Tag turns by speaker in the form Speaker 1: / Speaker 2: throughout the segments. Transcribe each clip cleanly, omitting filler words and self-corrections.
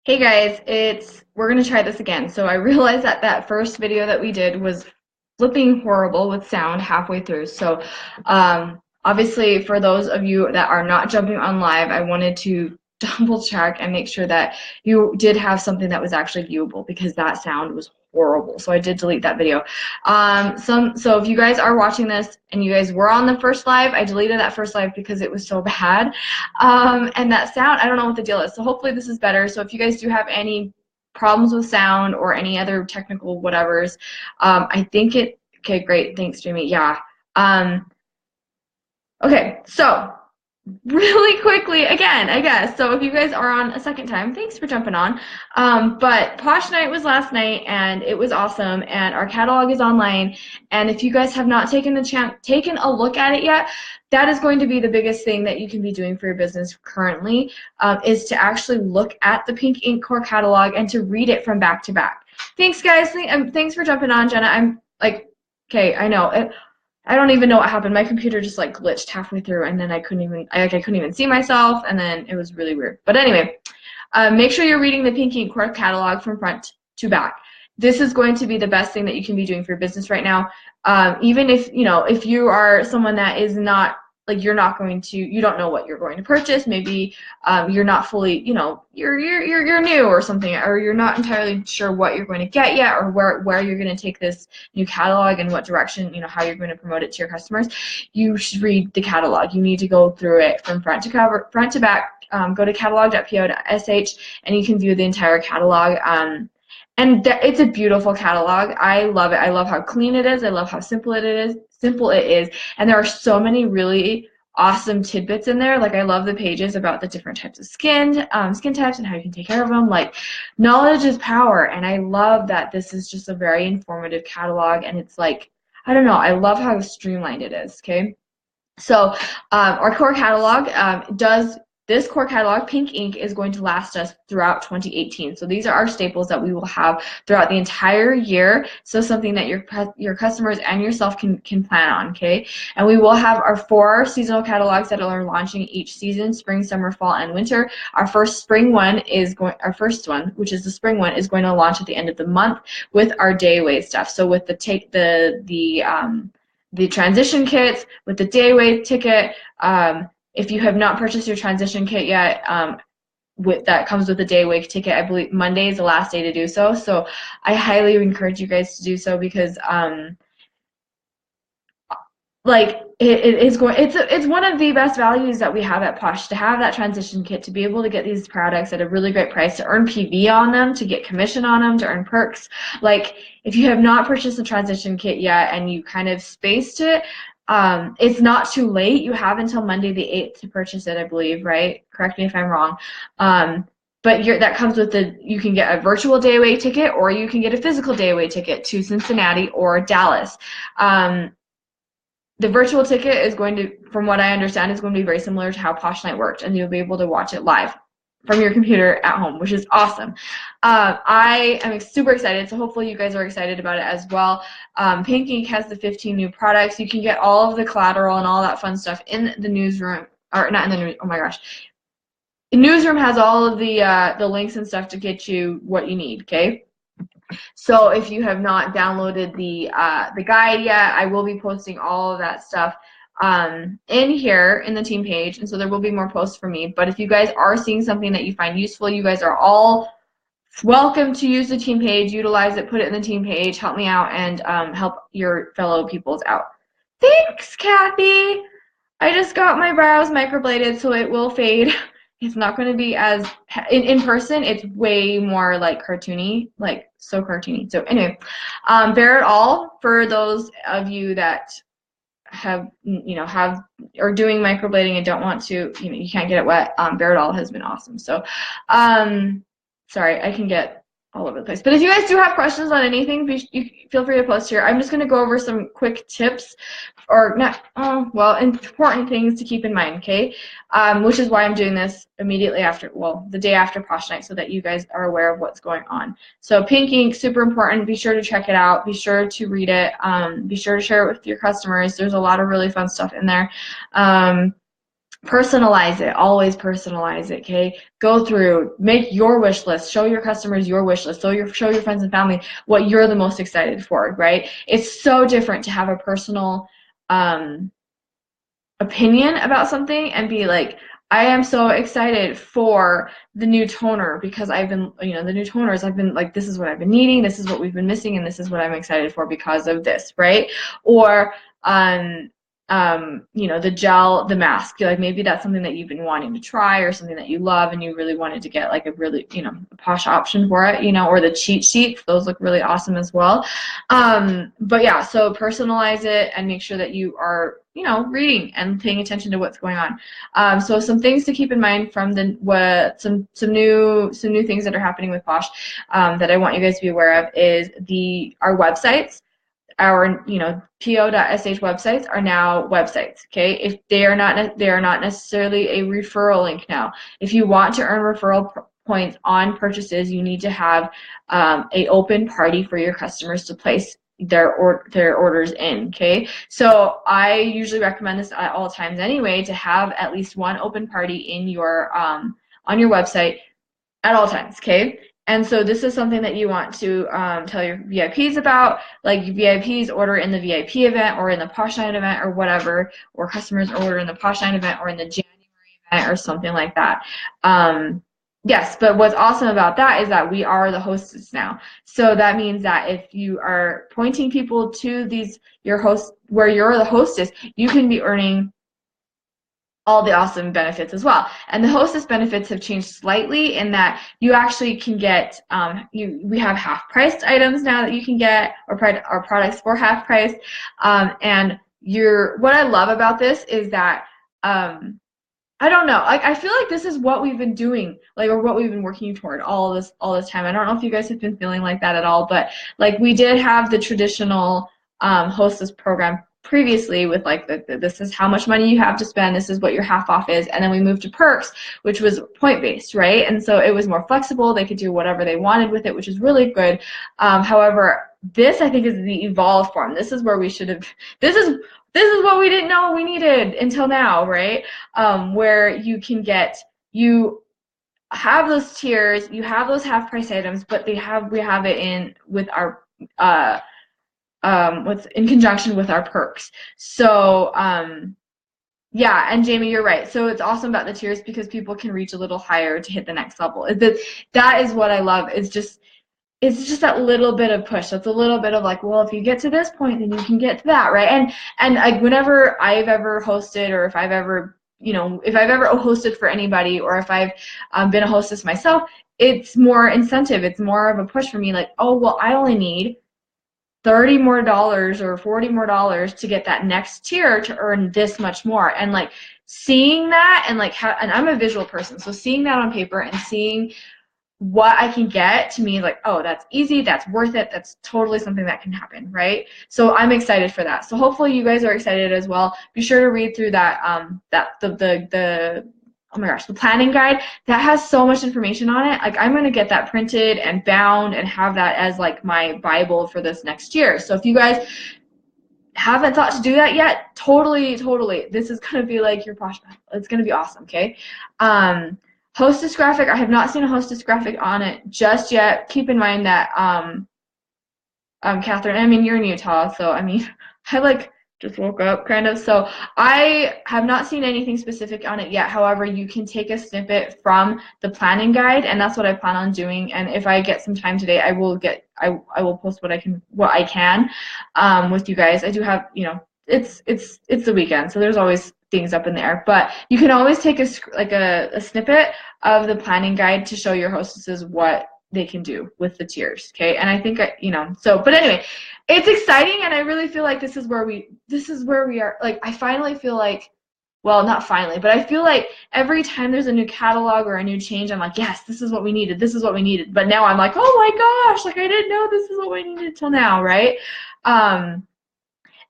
Speaker 1: Hey guys, we're gonna try this again. So I realized that that first video that we did was flipping horrible with sound halfway through. So obviously for those of you that are not jumping on live, I wanted to double check and make sure that you did have something that was actually viewable because that sound was horrible. So I did delete that video. So if you guys are watching this and you guys were on the first live, I deleted that first live because it was so bad. And that sound, I don't know what the deal is. So hopefully this is better. So if you guys do have any problems with sound or any other technical whatevers, I think okay, great. Thanks, Jamie. Yeah. Okay, so really quickly again, I guess. So if you guys are on a second time, thanks for jumping on. But Posh Night was last night and it was awesome and our catalog is online. And if you guys have not taken a look at it yet, that is going to be the biggest thing that you can be doing for your business currently, is to actually look at the Pink Ink core catalog and to read it from back to back. Thanks guys, thanks for jumping on, Jenna. I'm like, okay, I know. I don't even know what happened. My computer just like glitched halfway through, and then I couldn't even see myself, and then it was really weird. But anyway, make sure you're reading the Pink Ink core catalog from front to back. This is going to be the best thing that you can be doing for your business right now. Even if if you are someone that is not like you don't know what you're going to purchase. Maybe you're not fully, you're new or something, or you're not entirely sure what you're going to get yet, or where you're going to take this new catalog and what direction, how you're going to promote it to your customers. You should read the catalog. You need to go through it from front to back. Go to catalog.po.sh and you can view the entire catalog. And it's a beautiful catalog. I love it. I love how clean it is. I love how simple it is. And there are so many really awesome tidbits in there. Like I love the pages about the different types of skin types and how you can take care of them. Like knowledge is power, and I love that this is just a very informative catalog. And it's like, I don't know, I love how streamlined it is. Okay. So our core catalog this core catalog, Pink Ink, is going to last us throughout 2018. So these are our staples that we will have throughout the entire year. So something that your customers and yourself can plan on, okay? And we will have our 4 seasonal catalogs that are launching each season: spring, summer, fall, and winter. Our first one, which is the spring one, is going to launch at the end of the month with our day away stuff. So with the transition kits, with the day away ticket. If you have not purchased your transition kit yet, that comes with a day away ticket. I believe Monday is the last day to do so. So I highly encourage you guys to do so because it's one of the best values that we have at Posh, to have that transition kit, to be able to get these products at a really great price, to earn PV on them, to get commission on them, to earn perks. Like if you have not purchased the transition kit yet and you kind of spaced it, it's not too late. You have until Monday the 8th to purchase it, I believe, right? Correct me if I'm wrong. But that comes with you can get a virtual day away ticket, or you can get a physical day away ticket to Cincinnati or Dallas. The virtual ticket is going to, from what I understand, is going to be very similar to how Posh Night worked, and you'll be able to watch it live from your computer at home, which is awesome. I am super excited, so hopefully you guys are excited about it as well. Pink Ink has the 15 new products. You can get all of the collateral and all that fun stuff in the newsroom, or not in the news. Oh my gosh, the newsroom has all of the links and stuff to get you what you need. Okay. So if you have not downloaded the guide yet, I will be posting all of that stuff in here in the team page, and so there will be more posts for me. But if you guys are seeing something that you find useful, you guys are all welcome to use the team page, utilize it, put it in the team page, help me out, and help your fellow peoples out. Thanks, Kathy. I just got my brows microbladed, so it will fade. It's not going to be as in person. It's way more like cartoony, like so cartoony. So anyway, Bear It All, for those of you that have are doing microblading and don't want to, you can't get it wet. Bear It All has been awesome. So sorry, I can get all over the place. But if you guys do have questions on anything, you feel free to post here. I'm just going to go over some quick tips, or not, important things to keep in mind, okay? Which is why I'm doing this immediately after, the day after Posh Night, so that you guys are aware of what's going on. So Pink Ink, super important. Be sure to check it out. Be sure to read it. Be sure to share it with your customers. There's a lot of really fun stuff in there. Personalize it. Always personalize it, okay? Go through, make your wish list, show your customers your wish list, show your friends and family what you're the most excited for, right? It's so different to have a personal opinion about something and be like, I am so excited for the new toner because I've been, the new toners, I've been like, this is what I've been needing, this is what we've been missing, and this is what I'm excited for because of this, right? Or, the gel, the mask, like maybe that's something that you've been wanting to try or something that you love and you really wanted to get like a really, a posh option for it, or the cheat sheets, those look really awesome as well. But yeah, so personalize it and make sure that you are, reading and paying attention to what's going on. So some things to keep in mind from some new things that are happening with Posh that I want you guys to be aware of is our websites. Our po.sh websites are now websites. Okay, if they are not necessarily a referral link now. If you want to earn referral points on purchases, you need to have a open party for your customers to place their orders in. Okay, so I usually recommend this at all times anyway, to have at least one open party in your on your website at all times. Okay, and so this is something that you want to tell your VIPs about, like VIPs order in the VIP event or in the Posh Night event or whatever, or customers order in the Posh Night event or in the January event or something like that. Yes, but what's awesome about that is that we are the hostess now. So that means that if you are pointing people to where you're the hostess, you can be earning all the awesome benefits as well. And the hostess benefits have changed slightly in that you actually can get, we have half-priced items now that you can get, or products for half price. And what I love about this is that, I don't know, I feel like this is what we've been doing, like, or what we've been working toward all this time. I don't know if you guys have been feeling like that at all, but like we did have the traditional hostess program previously with like this is how much money you have to spend, this is what your half off is, and then we moved to perks, which was point based, right? And so it was more flexible, they could do whatever they wanted with it, which is really good. However, this I think is the evolved form. This is where we should have, this is what we didn't know we needed until now, right? Where you have those tiers, you have those half price items, but we have it in with our in conjunction with our perks. So yeah, and Jamie, you're right. So it's awesome about the tiers because people can reach a little higher to hit the next level. That is what I love. It's just that little bit of push. That's a little bit of like, well, if you get to this point, then you can get to that, right? And like whenever I've ever hosted, or if I've ever hosted for anybody, or if I've been a hostess myself, it's more incentive. It's more of a push for me, like, oh, well, I only need $30 more or $40 more to get that next tier to earn this much more. And like seeing that, and like and I'm a visual person, so seeing that on paper and seeing what I can get, to me is like, oh, that's easy, that's worth it, that's totally something that can happen, right? So I'm excited for that. So hopefully you guys are excited as well. Be sure to read through that oh my gosh, the planning guide. That has so much information on it. Like I'm going to get that printed and bound and have that as like my Bible for this next year. So if you guys haven't thought to do that yet, totally, this is going to be like your Posh Bible. It's going to be awesome, okay? Hostess graphic, I have not seen a hostess graphic on it just yet. Keep in mind that, Catherine, I mean, you're in Utah, so I mean, I like just woke up kind of, so I have not seen anything specific on it yet. However, you can take a snippet from the planning guide, and that's what I plan on doing. And if I get some time today, I will post what I can with you guys. I do have, it's the weekend, so there's always things up in the air, but you can always take a snippet of the planning guide to show your hostesses what they can do with the tiers, okay? And I think but anyway, it's exciting, and I really feel like this is where we are. Like I finally feel like, well, not finally, but I feel like every time there's a new catalog or a new change, I'm like, yes, this is what we needed, but now I'm like, oh my gosh, like I didn't know this is what we needed till now, right?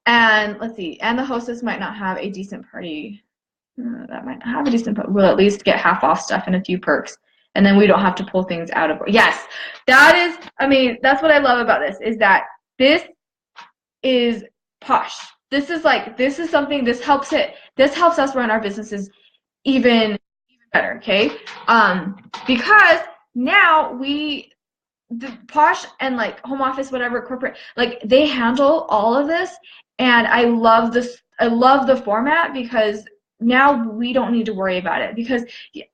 Speaker 1: And let's see, and the hostess might not have a decent party. That might not have a decent party. We'll at least get half off stuff and a few perks. And then we don't have to pull things out of. Yes, that's what I love about this, is that this is Posh. This is something, this helps us run our businesses even better, okay? Because now the Posh and like home office, whatever, corporate, like they handle all of this, and I love this. I love the format because now we don't need to worry about it because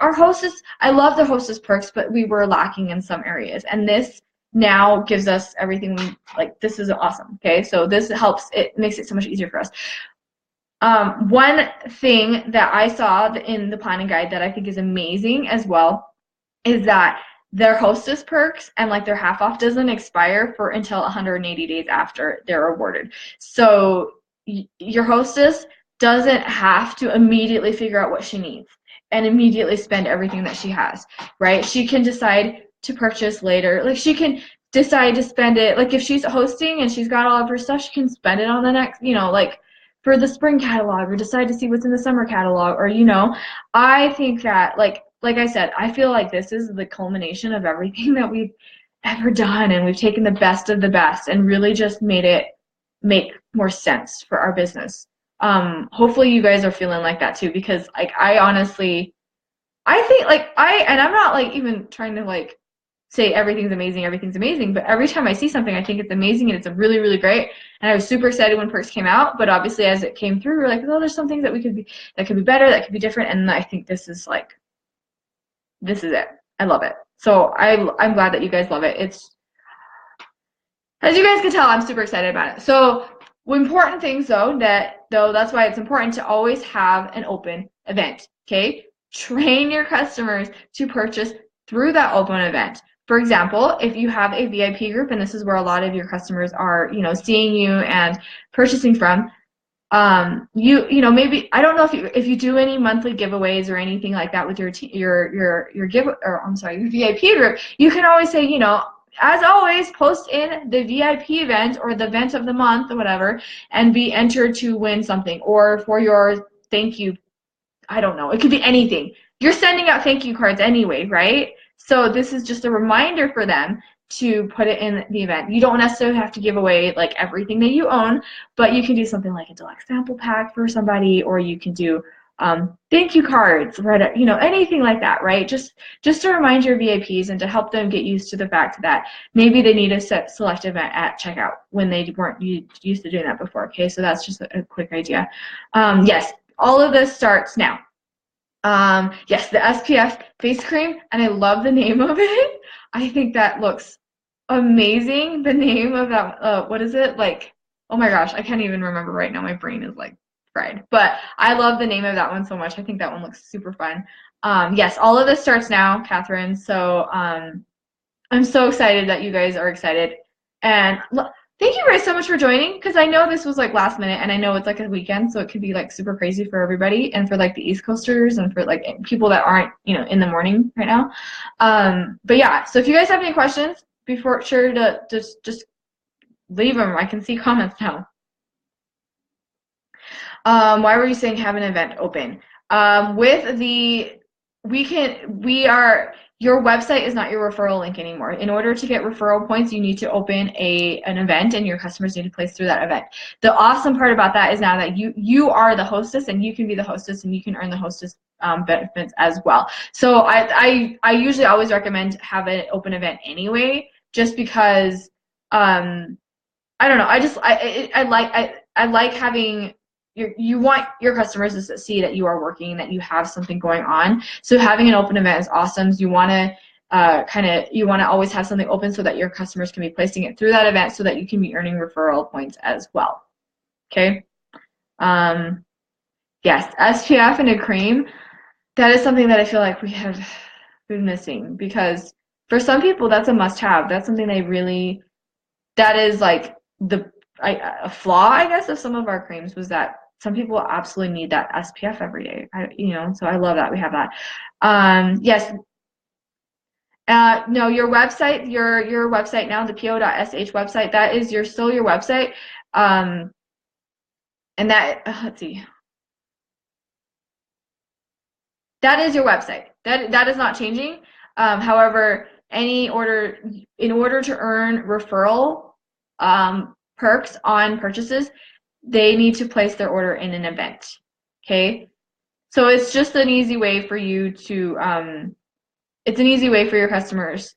Speaker 1: our hostess. I love the hostess perks, but we were lacking in some areas, and this now gives us everything we like. This is awesome. Okay, so this helps. It makes it so much easier for us. One thing that I saw in the planning guide that I think is amazing as well is that their hostess perks and like their half off doesn't expire for until 180 days after they're awarded. So your hostess doesn't have to immediately figure out what she needs and immediately spend everything that she has, right? She can decide to purchase later. Like she can decide to spend it, like if she's hosting and she's got all of her stuff, she can spend it on the next, like for the spring catalog or decide to see what's in the summer catalog or I think that like I said, I feel like this is the culmination of everything that we've ever done, and we've taken the best of the best and really just made it make more sense for our business. Hopefully you guys are feeling like that too, because like I honestly I think like and I'm not like even trying to like say everything's amazing, but every time I see something, I think it's amazing and it's a really, really great. And I was super excited when Perks came out, but obviously as it came through, we're like, oh, there's some things that could be better, that could be different, and I think this is it. I love it. So I'm glad that you guys love it. It's, as you guys can tell, I'm super excited about it. So important things though, that's why it's important to always have an open event. Okay, train your customers to purchase through that open event. For example, if you have a VIP group, and this is where a lot of your customers are, seeing you and purchasing from, maybe I don't know if you do any monthly giveaways or anything like that with your VIP group, you can always say, as always, post in the VIP event or the event of the month or whatever, and be entered to win something, or for your thank you. I don't know. It could be anything. You're sending out thank you cards anyway, right? So this is just a reminder for them to put it in the event. You don't necessarily have to give away like everything that you own, but you can do something like a deluxe sample pack for somebody, or you can do thank you cards, right? Anything like that, right? Just to remind your VIPs and to help them get used to the fact that maybe they need a select event at checkout when they weren't used to doing that before. Okay, so that's just a quick idea. Yes, all of this starts now. Yes, the SPF face cream, and I love the name of it. I think that looks amazing. The name of that, what is it? Like, oh my gosh, I can't even remember right now. My brain is like fried. But I love the name of that one so much. I think that one looks super fun. Yes, all of this starts now, Catherine. So I'm so excited that you guys are excited. And thank you guys so much for joining, because I know this was like last minute, and I know it's like a weekend, so it could be like super crazy for everybody, and for like the East Coasters and for like people that aren't, in the morning right now. But yeah, so if you guys have any questions, be sure to just leave them. I can see comments now. Why were you saying have an event open? Your website is not your referral link anymore. In order to get referral points, you need to open an event, and your customers need to place through that event. The awesome part about that is now that you are the hostess, and you can be the hostess, and you can earn the hostess benefits as well. So I usually always recommend have an open event anyway, just because I don't know. I like having you want your customers to see that you are working, that you have something going on. So having an open event is awesome. You want to always have something open so that your customers can be placing it through that event, so that you can be earning referral points as well. Okay. Yes, SPF and a cream. That is something that I feel like we have been missing, because for some people that's a must-have. That's something that is like a flaw, I guess, of some of our creams, was that some people absolutely need that SPF every day. So I love that we have that. Yes. No, your website, your website now, the po.sh website, that is still your website. And that, let's see. That is your website. That is not changing. However, in order to earn referral perks on purchases, they need to place their order in an event. Okay, So it's just an easy way for you to, it's an easy way for your customers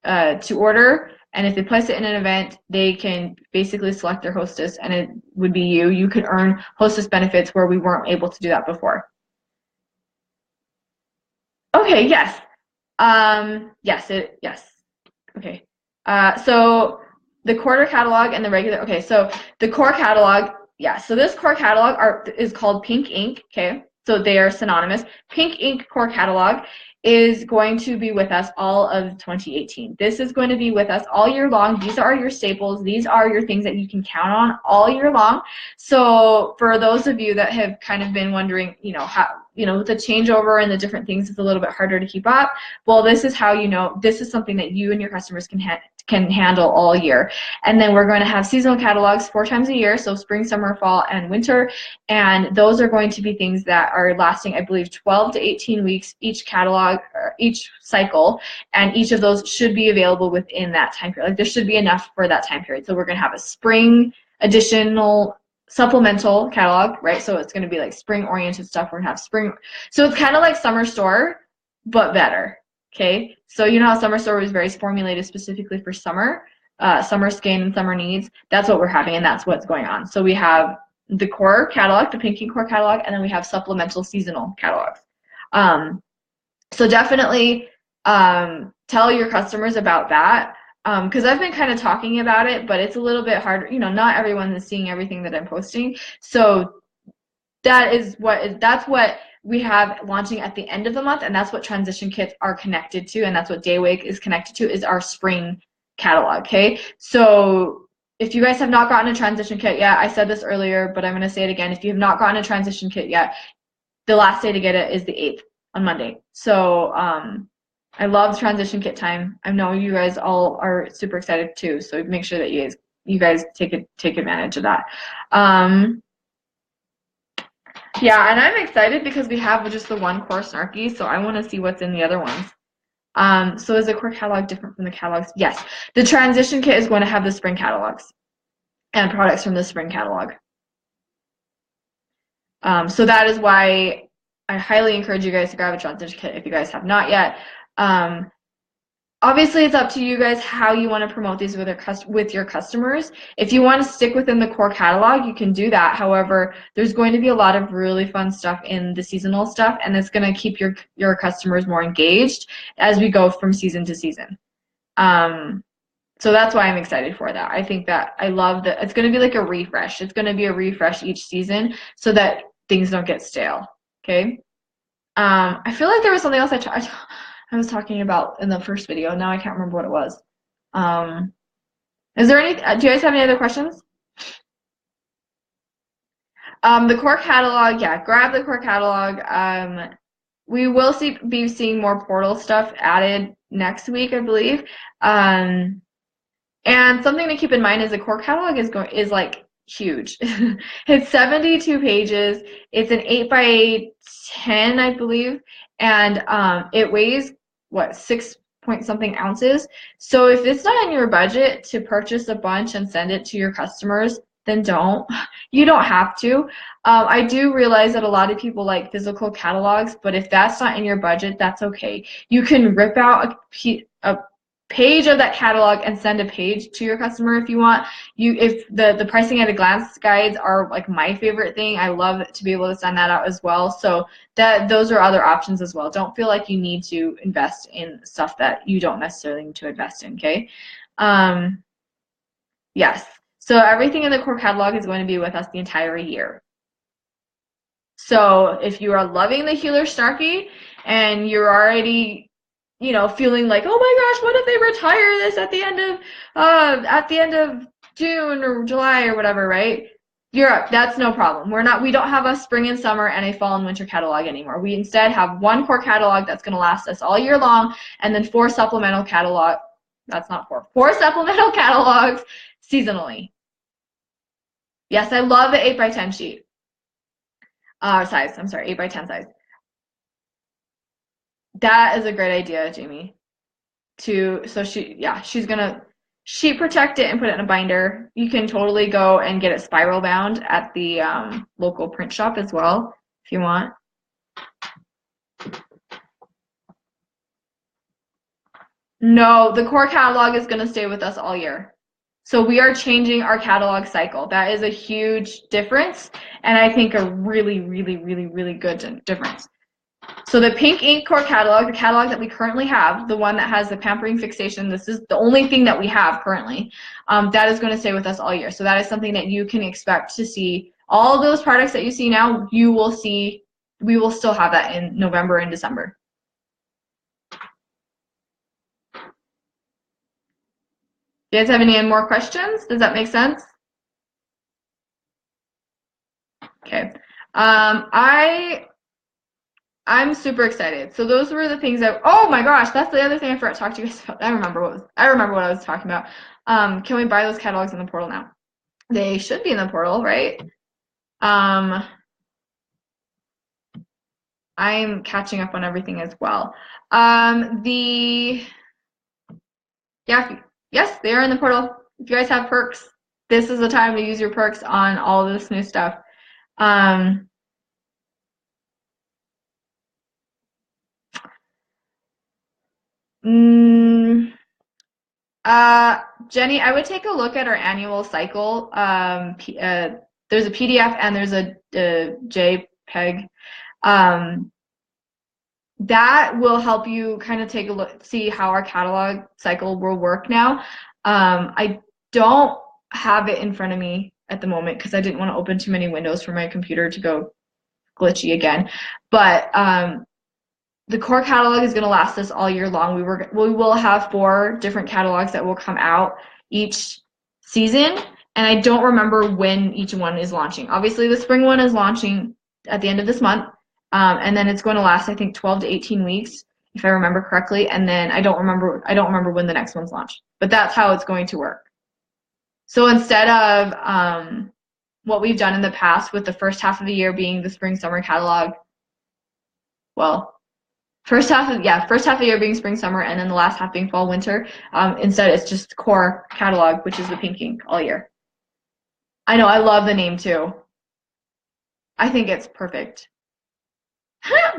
Speaker 1: to order. And if they place it in an event, they can basically select their hostess, and it would be you. You could earn hostess benefits where we weren't able to do that before. Okay, yes. Yes. Okay. So the quarter catalog and the regular, okay, so the core catalog, yeah, so this core catalog is called Pink Ink, okay? So they are synonymous. Pink Ink core catalog is going to be with us all of 2018. This is going to be with us all year long. These are your staples. These are your things that you can count on all year long. So for those of you that have kind of been wondering, how, with the changeover and the different things, it's a little bit harder to keep up. Well, this is how this is something that you and your customers can handle all year. And then we're going to have seasonal catalogs 4 times a year, so spring, summer, fall, and winter. And those are going to be things that are lasting, I believe, 12 to 18 weeks each catalog, or each cycle, and each of those should be available within that time period. Like there should be enough for that time period. So we're going to have a spring additional supplemental catalog, right? So it's going to be like spring oriented stuff. We're going to have spring. So it's kind of like Summer Store, but better. Okay, so you know how Summer Store was very formulated specifically for summer skin and summer needs. That's what we're having, and that's what's going on. So we have the core catalog, the Pink Ink core catalog, and then we have supplemental seasonal catalogs. So definitely tell your customers about that, because I've been kind of talking about it, but it's a little bit harder. Not everyone is seeing everything that I'm posting. So that's what we have launching at the end of the month, and that's what transition kits are connected to, and that's what Daywake is connected to, is our spring catalog. Okay, so if you guys have not gotten a transition kit yet, I said this earlier, but I'm going to say it again. If you have not gotten a transition kit yet, the last day to get it is the 8th on Monday. So I love transition kit time. I know you guys all are super excited too, so make sure that you guys take advantage of that. Yeah, and I'm excited because we have just the one core Snarky, so I want to see what's in the other ones. So is the core catalog different from the catalogs? Yes. The transition kit is going to have the spring catalogs and products from the spring catalog. So that is why I highly encourage you guys to grab a transition kit if you guys have not yet. Obviously, it's up to you guys how you want to promote these with your customers. If you want to stick within the core catalog, you can do that. However, there's going to be a lot of really fun stuff in the seasonal stuff, and it's going to keep your customers more engaged as we go from season to season. So that's why I'm excited for that. I think that I love that it's going to be like a refresh. It's going to be a refresh each season so that things don't get stale. Okay. I feel like there was something else I was talking about in the first video. Now I can't remember what it was. Is there any? Do you guys have any other questions? The core catalog, yeah, grab the core catalog. We will be seeing more portal stuff added next week, I believe. And something to keep in mind is the core catalog is like huge. It's 72 pages. It's an 8x10, I believe, and it weighs what, 6 point something ounces. So if it's not in your budget to purchase a bunch and send it to your customers, then don't. You don't have to. I do realize that a lot of people like physical catalogs, but if that's not in your budget, that's okay. You can rip out a page of that catalog and send a page to your customer if you want. If the pricing at a glance guides are like my favorite thing, I love to be able to send that out as well. So those are other options as well. Don't feel like you need to invest in stuff that you don't necessarily need to invest in. Okay. Yes. So everything in the core catalog is going to be with us the entire year. So if you are loving the Healer Snarky and you're already feeling like, oh my gosh, what if they retire this at the end of June or July or whatever, right? That's no problem. We don't have a spring and summer and a fall and winter catalog anymore. We instead have one core catalog that's going to last us all year long, and then 4 supplemental catalogs seasonally. Yes, I love the 8x10 sheet. Size. I'm sorry, 8x10 size. That is a great idea, Jamie. She's gonna sheet protect it and put it in a binder. You can totally go and get it spiral bound at the local print shop as well if you want. No, the core catalog is going to stay with us all year. So we are changing our catalog cycle. That is a huge difference, and I think a really, really, really, really good difference. So the pink ink core catalog, the catalog that we currently have, the one that has the pampering fixation, this is the only thing that we have currently, that is going to stay with us all year. So that is something that you can expect to see. All of those products that you see now, you will see, we will still have that in November and December. Do you guys have any more questions? Does that make sense? Okay. I'm super excited. So those were the things that, oh my gosh, that's the other thing I forgot to talk to you guys about. I remember what I was talking about. Can we buy those catalogs in the portal now? They should be in the portal, right? I'm catching up on everything as well. Yes, they are in the portal. If you guys have perks, this is the time to use your perks on all of this new stuff. Jenny, I would take a look at our annual cycle. There's a PDF and there's a JPEG. That will help you kind of take a look, see how our catalog cycle will work now. I don't have it in front of me at the moment because I didn't want to open too many windows for my computer to go glitchy again. But the core catalog is going to last us all year long. We will have 4 different catalogs that will come out each season, and I don't remember when each one is launching. Obviously, the spring one is launching at the end of this month, and then it's going to last, I think, 12 to 18 weeks, if I remember correctly. And then I don't remember when the next one's launched, but that's how it's going to work. So instead of what we've done in the past with the first half of the year being the spring summer catalog, well, first half of the year being spring summer, and then the last half being fall winter. Instead, it's just core catalog, which is the pink ink all year. I know, I love the name too. I think it's perfect.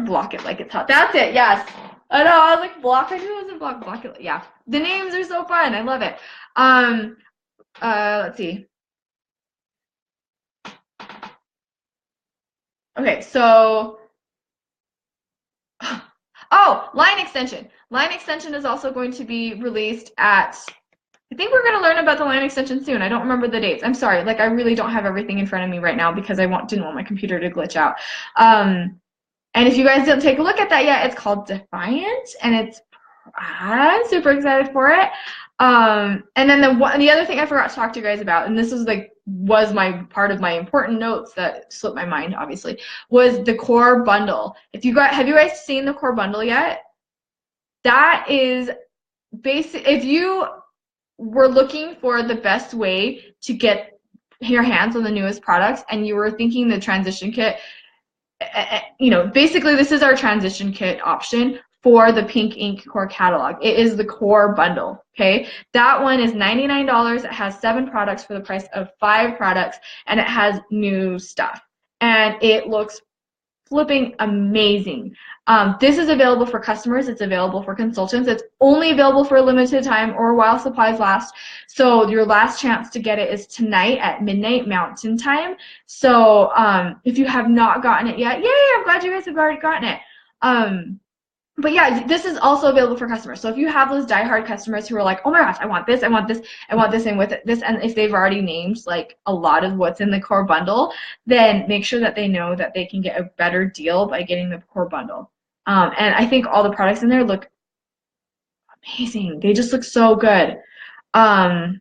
Speaker 1: Block it like it's hot. That's it. Yes. I know. I was like block. I knew it wasn't block. Block it. Yeah. The names are so fun. I love it. Let's see. Okay. So. Oh, line extension. Line extension is also going to be released at, I think we're going to learn about the line extension soon. I don't remember the dates. I'm sorry. Like, I really don't have everything in front of me right now because I didn't want my computer to glitch out. And if you guys didn't take a look at that yet, it's called Defiant, and I'm super excited for it. And then the other thing I forgot to talk to you guys about, and this was my part of my important notes that slipped my mind, obviously, was the core bundle. Have you guys seen the core bundle yet? That is basic. If you were looking for the best way to get your hands on the newest products, and you were thinking the transition kit, basically this is our transition kit option for the pink ink core catalog. It is the core bundle. Okay, that one is $99. It has 7 products for the price of 5 products, and it has new stuff, and it looks flipping amazing. This is available for customers. It's available for consultants. It's only available for a limited time or while supplies last. So your last chance to get it is tonight at midnight Mountain Time. So if you have not gotten it yet, yay, I'm glad you guys have already gotten it. But yeah, this is also available for customers. So if you have those diehard customers who are like, oh my gosh, I want this, I want this, I want this, and with this, and if they've already named like a lot of what's in the core bundle, then make sure that they know that they can get a better deal by getting the core bundle. And I think all the products in there look amazing. They just look so good. Thank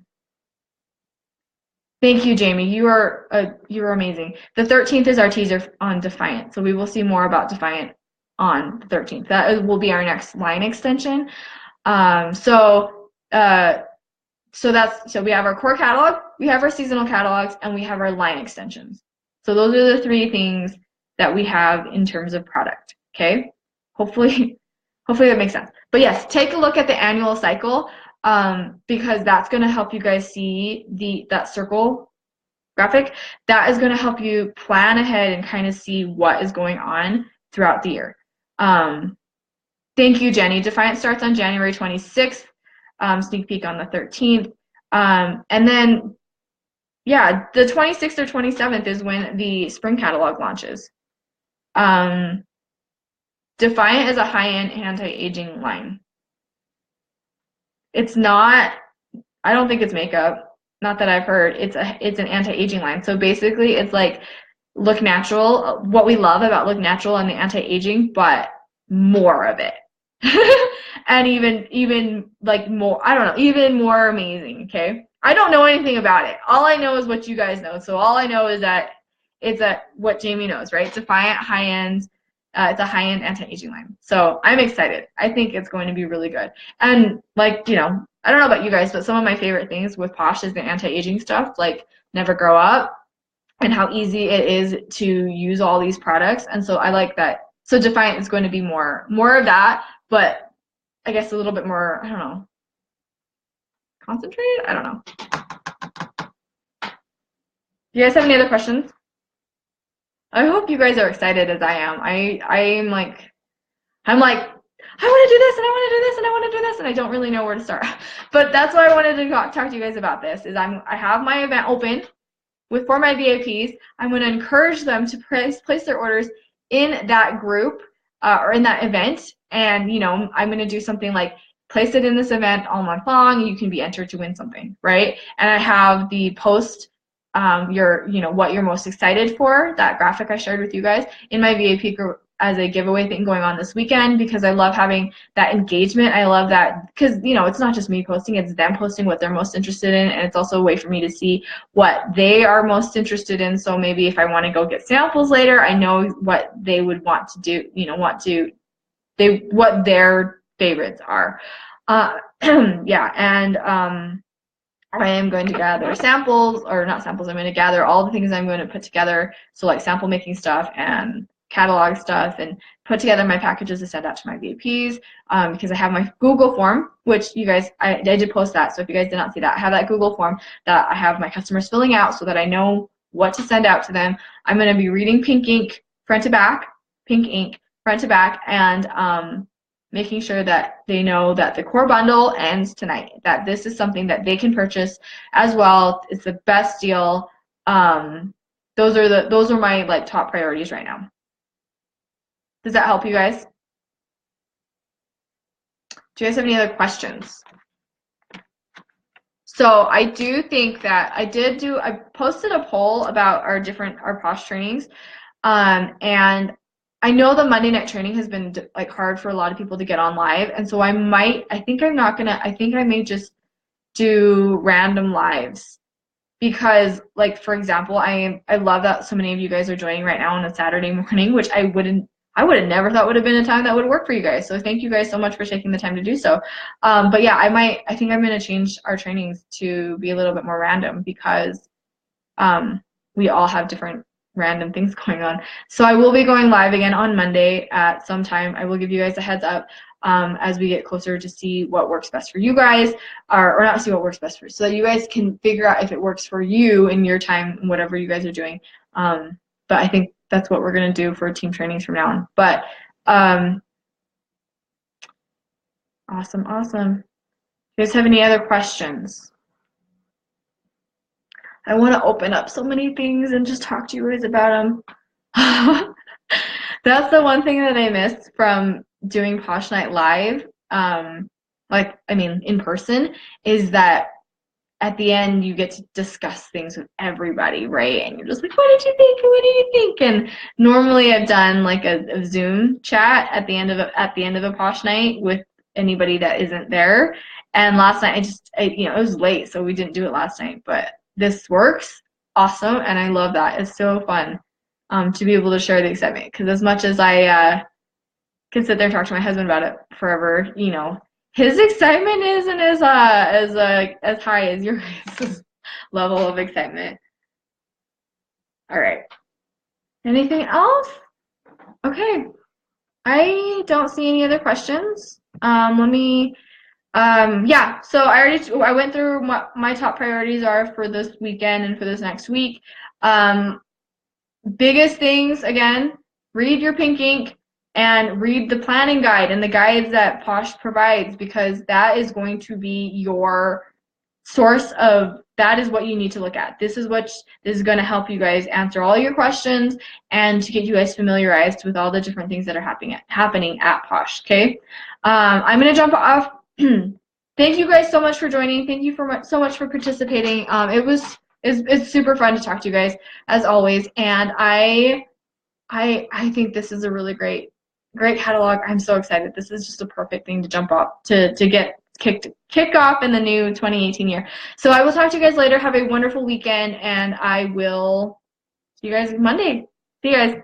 Speaker 1: you, Jamie. You are amazing. The 13th is our teaser on Defiant, so we will see more about Defiant on the 13th. That will be our next line extension. So we have our core catalog, we have our seasonal catalogs, and we have our line extensions. So those are the 3 things that we have in terms of product. Okay, hopefully that makes sense. But yes, take a look at the annual cycle, because that's going to help you guys see that circle graphic. That is going to help you plan ahead and kind of see what is going on throughout the year. Thank you, Jenny. Defiant starts on January 26th. sneak peek on the 13th. And then, yeah, the 26th or 27th is when the spring catalog launches. Defiant is a high-end anti-aging line. It's not, I don't think it's makeup. Not that I've heard. It's an anti-aging line. So basically it's like Look Natural, what we love about Look Natural and the anti-aging, but more of it. And even like more, I don't know, even more amazing, okay? I don't know anything about it. All I know is what you guys know. So all I know is that it's what Jamie knows, right? Defiant, high-end, it's a high-end anti-aging line. So I'm excited. I think it's going to be really good. And like, you know, I don't know about you guys, but some of my favorite things with Posh is the anti-aging stuff, like Never Grow Up, and how easy it is to use all these products. And so I like that. So Defiant is going to be more of that, but I guess a little bit more, I don't know, concentrated? I don't know. Do you guys have any other questions? I hope you guys are excited as I am. I'm like, I want to do this and I want to do this and I want to do this and I don't really know where to start. But that's why I wanted to talk to you guys about this. Is I have my event open for my VIPs. I'm going to encourage them to place their orders in that group or in that event. And you know, I'm going to do something like place it in this event all month long. You can be entered to win something, right? And I have the post what you're most excited for, that graphic I shared with you guys in my VIP group as a giveaway thing going on this weekend, because I love having that engagement. I love that because, you know, it's not just me posting, it's them posting what they're most interested in, and it's also a way for me to see what they are most interested in. So maybe if I want to go get samples later, I know what they would want to do, you know, what their favorites are. Yeah, and I am going to gather samples, or not samples, I'm going to gather all the things I'm going to put together. So like sample making stuff and catalog stuff, and put together my packages to send out to my VIPs, because I have my Google form, which you guys, I did post that. So if you guys did not see that, I have that Google form that I have my customers filling out so that I know what to send out to them. I'm going to be reading pink ink front to back, and making sure that they know that the core bundle ends tonight, that this is something that they can purchase as well. It's the best deal. Those are my like top priorities right now. Does that help you guys? Do you guys have any other questions? So I do think that I posted a poll about our Posh trainings, and I know the Monday night training has been like hard for a lot of people to get on live, and so I think I may just do random lives, because like, for example, I love that so many of you guys are joining right now on a Saturday morning, which I would have never thought would have been a time that would work for you guys. So thank you guys so much for taking the time to do so. But yeah, I think I'm going to change our trainings to be a little bit more random, because we all have different random things going on. So I will be going live again on Monday at some time. I will give you guys a heads up as we get closer to see what works best for you guys, or not see what works best for you, so that you guys can figure out if it works for you in your time, whatever you guys are doing. But I think that's what we're going to do for team trainings from now on. But awesome. Do you guys have any other questions? I want to open up so many things and just talk to you guys about them. That's the one thing that I missed from doing Posh Night live, in person, is that at the end you get to discuss things with everybody, right? And you're just like, what did you think? What do you think? And normally I've done like a Zoom chat at the end of a Posh Night with anybody that isn't there. And last night it was late, so we didn't do it last night, but this works awesome, and I love that. It's so fun to be able to share the excitement, because as much as I can sit there and talk to my husband about it forever, you know, his excitement isn't as high as your guys' level of excitement. All right. Anything else? Okay. I don't see any other questions. So I went through what my top priorities are for this weekend and for this next week. Biggest things, again, read your pink ink, and read the planning guide and the guides that Posh provides, because that is going to be your source of, that is what you need to look at. This is going to help you guys answer all your questions and to get you guys familiarized with all the different things that are happening at Posh. Okay, I'm going to jump off. Thank you guys so much for joining. Thank you so much for participating. It's super fun to talk to you guys as always, and I think this is a really great catalog. I'm so excited. This is just a perfect thing to jump off to get kick off in the new 2018 year. So I will talk to you guys later. Have a wonderful weekend, and I will see you guys Monday. See you guys.